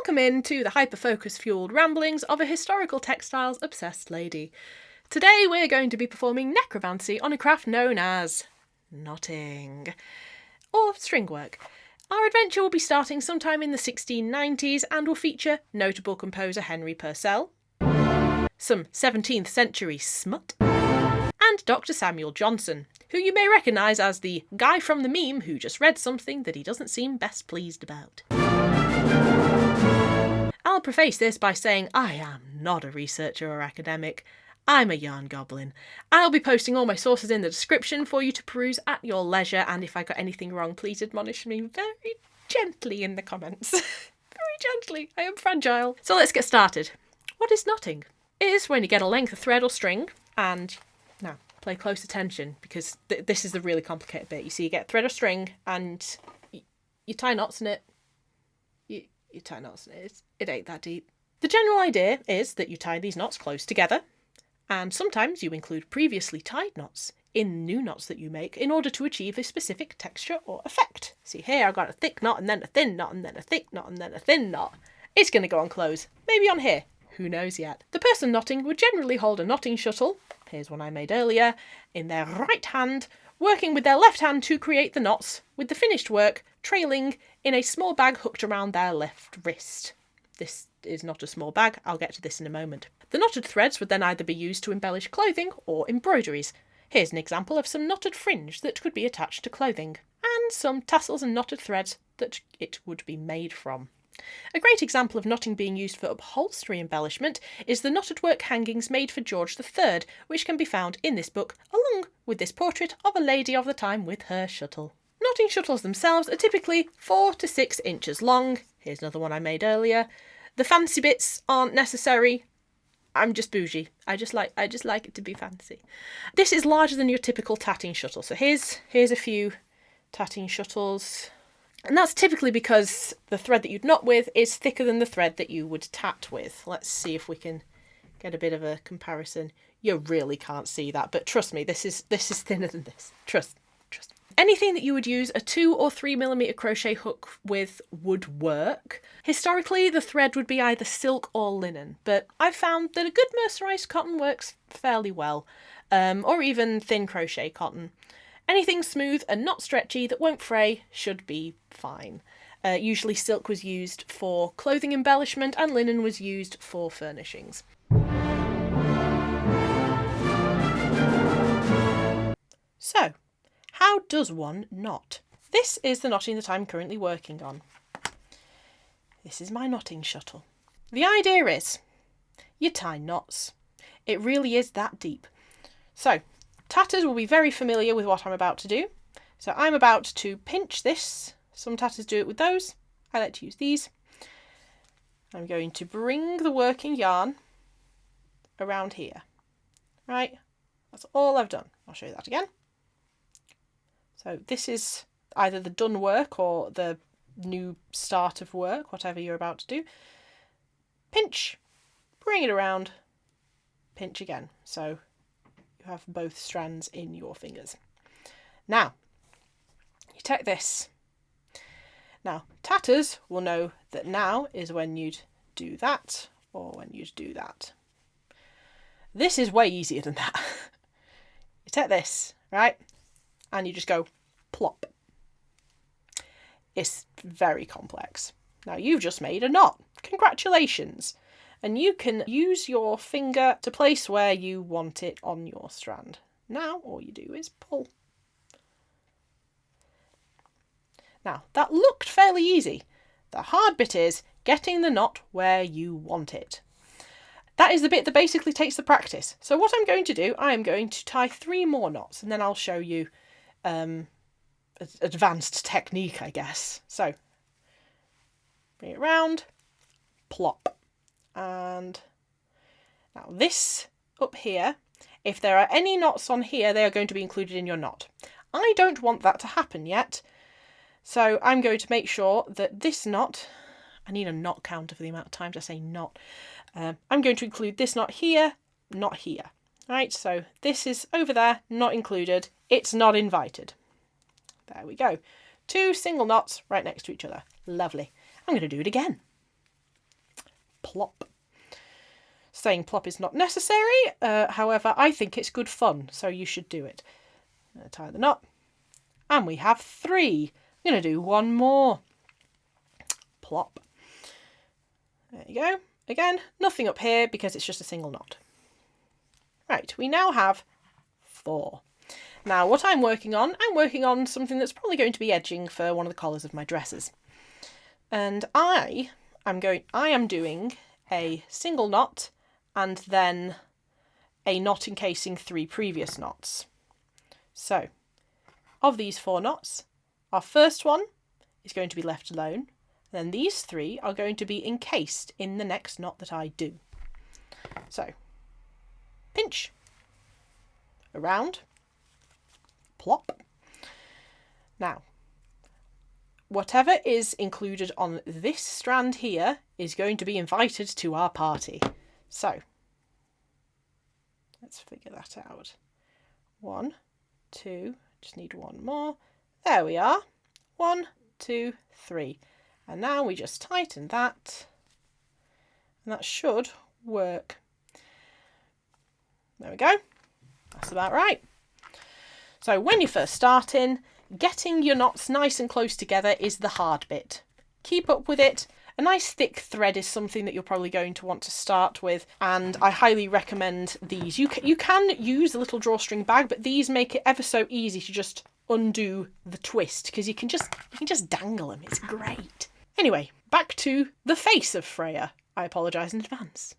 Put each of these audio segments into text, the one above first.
Welcome into the hyper-focus fueled ramblings of a historical textiles obsessed lady. Today we're going to be performing necromancy on a craft known as knotting, or string work. Our adventure will be starting sometime in the 1690s and will feature notable composer Henry Purcell, some 17th century smut, and Dr. Samuel Johnson, who you may recognise as the guy from the meme who just read something that he doesn't seem best pleased about. I'll preface this by saying I am not a researcher or academic. I'm a yarn goblin. I'll be posting all my sources in the description for you to peruse at your leisure, and if I got anything wrong, please admonish me very gently in the comments. Very gently. I am fragile. So let's get started. What is knotting? It is when you get a length of thread or string, and now play close attention because this is the really complicated bit. You see, you get thread or string and you tie knots in it. You tie knots in it. It ain't that deep. The general idea is that you tie these knots close together, and sometimes you include previously tied knots in new knots that you make in order to achieve a specific texture or effect. See here, I've got a thick knot and then a thin knot and then a thick knot and then a thin knot. It's going to go on clothes. Maybe on here. Who knows yet? The person knotting would generally hold a knotting shuttle, here's one I made earlier, in their right hand, working with their left hand to create the knots, with the finished work trailing in a small bag hooked around their left wrist. This is not a small bag, I'll get to this in a moment. The knotted threads would then either be used to embellish clothing or embroideries. Here's an example of some knotted fringe that could be attached to clothing, and some tassels and knotted threads that it would be made from. A great example of knotting being used for upholstery embellishment is the knotted work hangings made for George III, which can be found in this book, along with this portrait of a lady of the time with her shuttle. Knotting shuttles themselves are typically 4 to 6 inches long. Here's another one I made earlier. The fancy bits aren't necessary. I'm just boujie. I just like it to be fancy. This is larger than your typical tatting shuttle. So here's a few tatting shuttles. And that's typically because the thread that you'd knot with is thicker than the thread that you would tat with. Let's see if we can get a bit of a comparison. You really can't see that, but trust me, this is thinner than this. Trust. Anything that you would use a 2 or 3 millimeter crochet hook with would work. Historically, the thread would be either silk or linen, but I've found that a good mercerized cotton works fairly well, or even thin crochet cotton. Anything smooth and not stretchy that won't fray should be fine. Usually silk was used for clothing embellishment and linen was used for furnishings. So, how does one knot? This is the knotting that I'm currently working on. This is my knotting shuttle. The idea is, you tie knots. It really is that deep. So, tatters will be very familiar with what I'm about to do. So I'm about to pinch this. Some tatters do it with those. I like to use these. I'm going to bring the working yarn around here. Right? That's all I've done. I'll show you that again. So this is either the done work or the new start of work, whatever you're about to do. Pinch, bring it around, pinch again. So you have both strands in your fingers. Now, you take this. Now, tatters will know that now is when you'd do that or when you'd do that. This is way easier than that. You take this, right? And you just go plop. It's very complex. Now, you've just made a knot. Congratulations. And you can use your finger to place where you want it on your strand. Now, all you do is pull. Now, that looked fairly easy. The hard bit is getting the knot where you want it. That is the bit that basically takes the practice. So what I'm going to do, I am going to tie 3 more knots, and then I'll show you advanced technique, I guess. So, bring it round, plop. And now this up here, if there are any knots on here, they are going to be included in your knot. I don't want that to happen yet. So I'm going to make sure that this knot, I need a knot counter for the amount of times I say knot. I'm going to include this knot here, not here. Right, so this is over there, not included. It's not invited. There we go. 2 single knots right next to each other. Lovely. I'm going to do it again. plop. Saying plop is not necessary, however, I think it's good fun, so you should do it. I'm going to tie the knot. And we have 3. I'm going to do one more. Plop. There you go. Again, nothing up here because it's just a single knot. Right, we now have 4. Now, what I'm working on something that's probably going to be edging for one of the collars of my dresses. And I am doing a single knot and then a knot encasing 3 previous knots. So, of these 4 knots, our first one is going to be left alone. Then these 3 are going to be encased in the next knot that I do. So, pinch, around, plop. Now, whatever is included on this strand here is going to be invited to our party. So, let's figure that out. 1, 2, just need one more. There we are. 1, 2, 3. And now we just tighten that, and that should work. There we go. That's about right. So when you're first starting, getting your knots nice and close together is the hard bit. Keep up with it. A nice thick thread is something that you're probably going to want to start with, and I highly recommend these. You can use a little drawstring bag, but these make it ever so easy to just undo the twist, because you can just dangle them. It's great. Anyway, back to the face of Freya. I apologise in advance.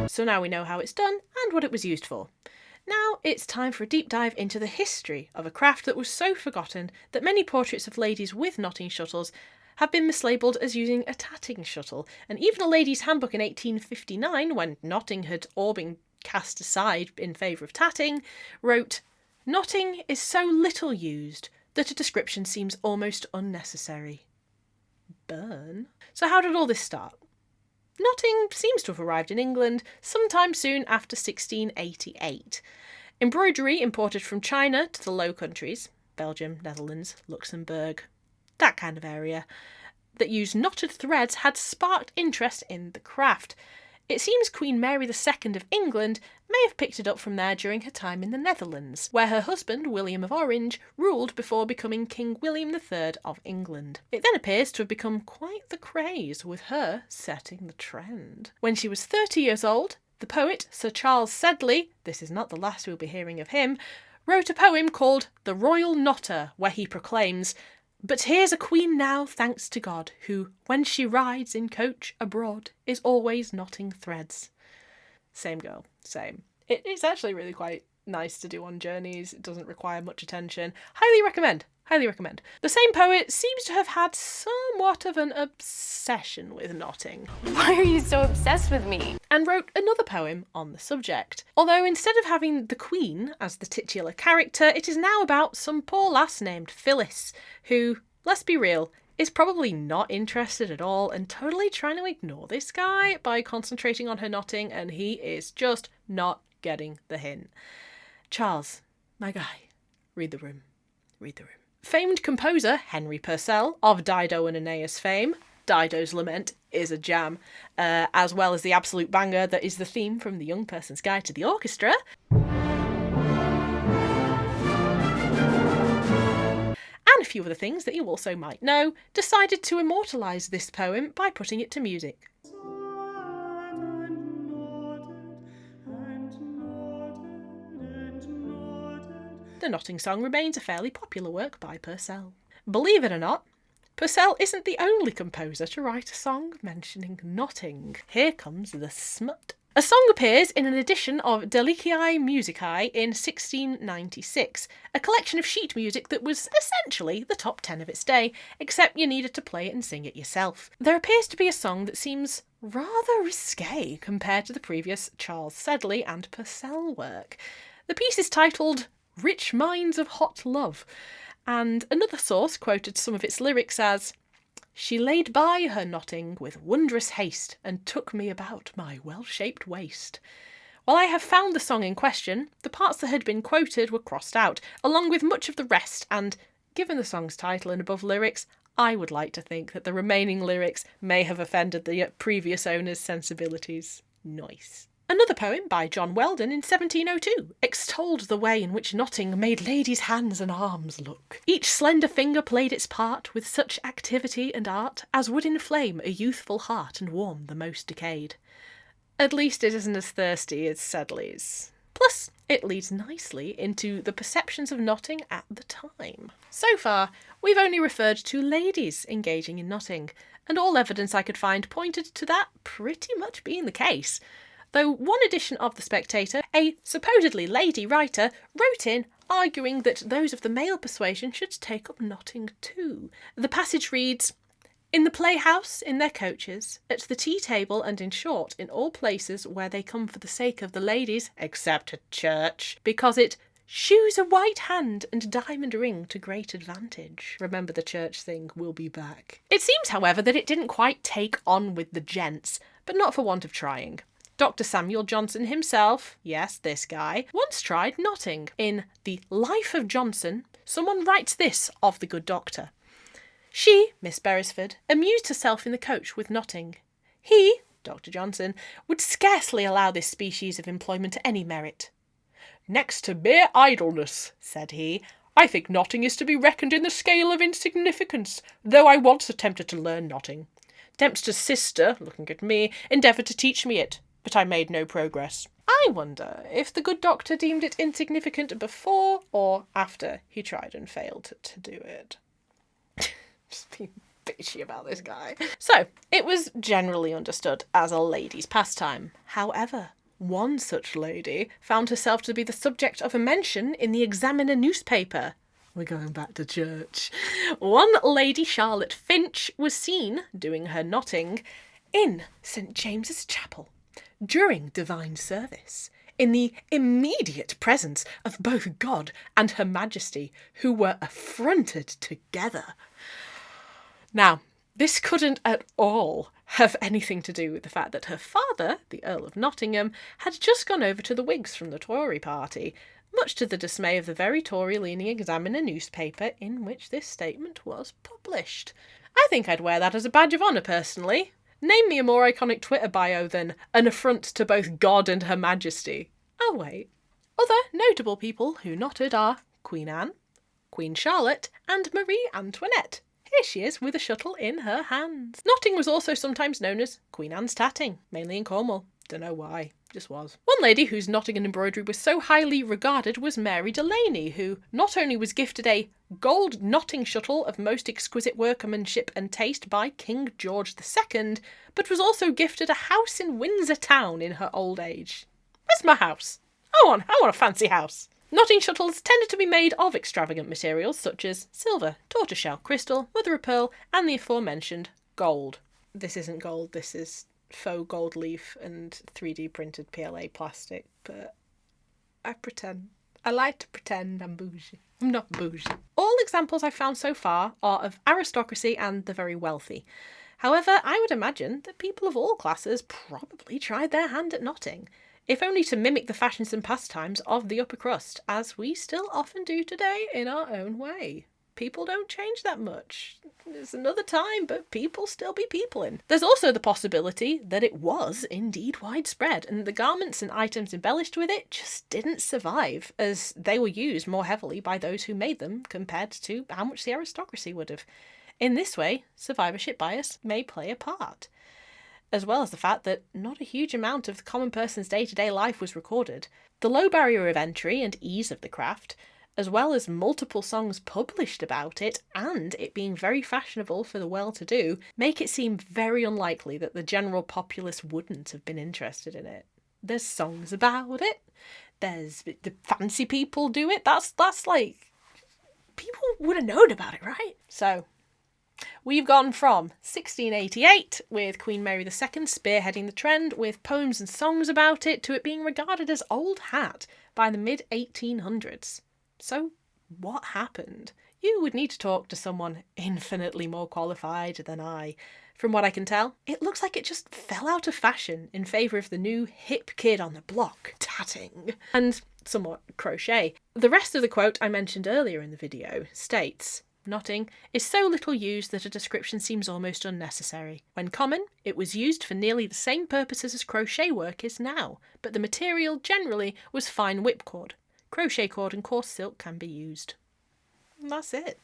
So now we know how it's done and what it was used for. Now it's time for a deep dive into the history of a craft that was so forgotten that many portraits of ladies with knotting shuttles have been mislabelled as using a tatting shuttle, and even a lady's handbook in 1859, when knotting had all been cast aside in favour of tatting, wrote, "Knotting is so little used that a description seems almost unnecessary." Burn. So how did all this start? Knotting seems to have arrived in England sometime soon after 1688. Embroidery imported from China to the Low Countries, Belgium, Netherlands, Luxembourg, that kind of area, that used knotted threads had sparked interest in the craft. It seems Queen Mary II of England may have picked it up from there during her time in the Netherlands, where her husband, William of Orange, ruled before becoming King William III of England. It then appears to have become quite the craze, with her setting the trend. When she was 30 years old, the poet Sir Charles Sedley, this is not the last we'll be hearing of him, wrote a poem called The Royal Knotter, where he proclaims, "But here's a queen now, thanks to God, who, when she rides in coach abroad, is always knotting threads." Same girl, same. It's actually really quite nice to do on journeys. It doesn't require much attention. Highly recommend. Highly recommend. The same poet seems to have had somewhat of an obsession with knotting. Why are you so obsessed with me? And wrote another poem on the subject. Although instead of having the Queen as the titular character, it is now about some poor lass named Phyllis, who, let's be real, is probably not interested at all and totally trying to ignore this guy by concentrating on her knotting, and he is just not getting the hint. Charles, my guy, read the room. Read the room. Famed composer Henry Purcell, of Dido and Aeneas fame, Dido's Lament is a jam, as well as the absolute banger that is the theme from The Young Person's Guide to the Orchestra. And a few other things that you also might know, decided to immortalise this poem by putting it to music. The Knotting Song remains a fairly popular work by Purcell. Believe it or not, Purcell isn't the only composer to write a song mentioning knotting. Here comes the smut. A song appears in an edition of Deliciae Musicae in 1696, a collection of sheet music that was essentially the top 10 of its day, except you needed to play it and sing it yourself. There appears to be a song that seems rather risque compared to the previous Charles Sedley and Purcell work. The piece is titled Rich Minds of Hot Love, and another source quoted some of its lyrics as, "She laid by her knotting with wondrous haste, and took me about my well-shaped waist." While I have found the song in question, the parts that had been quoted were crossed out, along with much of the rest, and given the song's title and above lyrics, I would like to think that the remaining lyrics may have offended the previous owner's sensibilities. Nice. Another poem by John Weldon in 1702 extolled the way in which knotting made ladies' hands and arms look. Each slender finger played its part with such activity and art as would inflame a youthful heart and warm the most decayed. At least it isn't as thirsty as Sedley's. Plus, it leads nicely into the perceptions of knotting at the time. So far, we've only referred to ladies engaging in knotting, and all evidence I could find pointed to that pretty much being the case. Though one edition of The Spectator, a supposedly lady writer, wrote in arguing that those of the male persuasion should take up knotting too. The passage reads, "In the playhouse, in their coaches, at the tea table, and in short, in all places where they come for the sake of the ladies, except at church, because it shews a white hand and diamond ring to great advantage." Remember the church thing, we'll be back. It seems, however, that it didn't quite take on with the gents, but not for want of trying. Dr. Samuel Johnson himself, yes, this guy, once tried knotting. In The Life of Johnson, someone writes this of the good doctor. "She, Miss Beresford, amused herself in the coach with knotting. He, Dr. Johnson, would scarcely allow this species of employment any merit. Next to mere idleness, said he, I think knotting is to be reckoned in the scale of insignificance, though I once attempted to learn knotting. Dempster's sister, looking at me, endeavoured to teach me it, but I made no progress." I wonder if the good doctor deemed it insignificant before or after he tried and failed to do it. Just being bitchy about this guy. So, it was generally understood as a lady's pastime. However, one such lady found herself to be the subject of a mention in the Examiner newspaper. We're going back to church. One Lady Charlotte Finch was seen doing her knotting in St. James's Chapel during divine service, in the immediate presence of both God and Her Majesty, who were affronted together. Now, this couldn't at all have anything to do with the fact that her father, the Earl of Nottingham, had just gone over to the Whigs from the Tory party, much to the dismay of the very Tory-leaning Examiner newspaper in which this statement was published. I think I'd wear that as a badge of honour, personally. Name me a more iconic Twitter bio than an affront to both God and Her Majesty. I'll wait. Other notable people who knotted are Queen Anne, Queen Charlotte, and Marie Antoinette. Here she is with a shuttle in her hands. Knotting was also sometimes known as Queen Anne's tatting, mainly in Cornwall. Don't know why, just was. One lady whose knotting and embroidery was so highly regarded was Mary Delaney, who not only was gifted a gold knotting shuttle of most exquisite workmanship and taste by King George II, but was also gifted a house in Windsor town in her old age. Where's my house? I want a fancy house. Knotting shuttles tended to be made of extravagant materials such as silver, tortoiseshell, crystal, mother of pearl, and the aforementioned gold. This isn't gold, this is faux gold leaf and 3D printed PLA plastic, but I pretend. I like to pretend I'm bougie. I'm not bougie. All examples I've found so far are of aristocracy and the very wealthy. However, I would imagine that people of all classes probably tried their hand at knotting, if only to mimic the fashions and pastimes of the upper crust, as we still often do today in our own way. People don't change that much. It's another time, but people still be peopling. There's also the possibility that it was indeed widespread, and the garments and items embellished with it just didn't survive, as they were used more heavily by those who made them compared to how much the aristocracy would have. In this way, survivorship bias may play a part, as well as the fact that not a huge amount of the common person's day-to-day life was recorded. The low barrier of entry and ease of the craft, as well as multiple songs published about it, and it being very fashionable for the well-to-do, make it seem very unlikely that the general populace wouldn't have been interested in it. There's songs about it, there's the fancy people do it, that's like, people would have known about it, right? So, we've gone from 1688, with Queen Mary II spearheading the trend with poems and songs about it, to it being regarded as old hat by the mid-1800s. So, what happened? You would need to talk to someone infinitely more qualified than I. From what I can tell, it looks like it just fell out of fashion in favour of the new hip kid on the block, tatting, and somewhat crochet. The rest of the quote I mentioned earlier in the video states, knotting, is so little used that a description seems almost unnecessary. When common, it was used for nearly the same purposes as crochet work is now, but the material generally was fine whipcord. Crochet cord and coarse silk can be used. And that's it.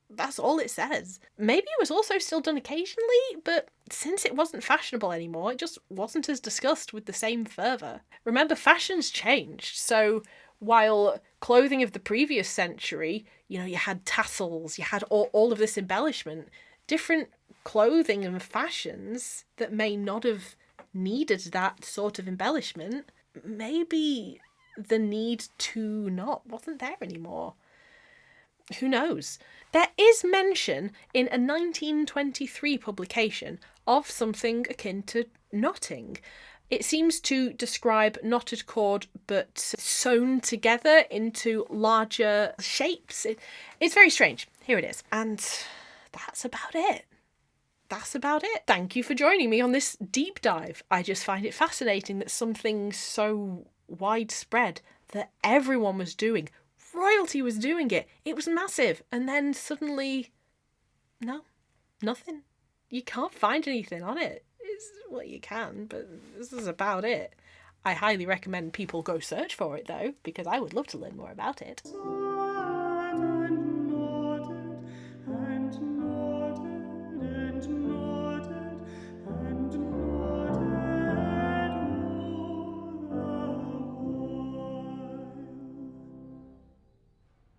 That's all it says. Maybe it was also still done occasionally, but since it wasn't fashionable anymore, it just wasn't as discussed with the same fervour. Remember, fashions changed, so while clothing of the previous century, you had tassels, you had all of this embellishment, different clothing and fashions that may not have needed that sort of embellishment, maybe the need to knot wasn't there anymore. Who knows? There is mention in a 1923 publication of something akin to knotting. It seems to describe knotted cord but sewn together into larger shapes. It's very strange. Here it is. And that's about it. That's about it. Thank you for joining me on this deep dive. I just find it fascinating that something so widespread that everyone was doing, royalty was doing it, it was massive, and then suddenly, no, nothing. You can't find anything on it. Well, you can, but this is about it. I highly recommend people go search for it, though, because I would love to learn more about it.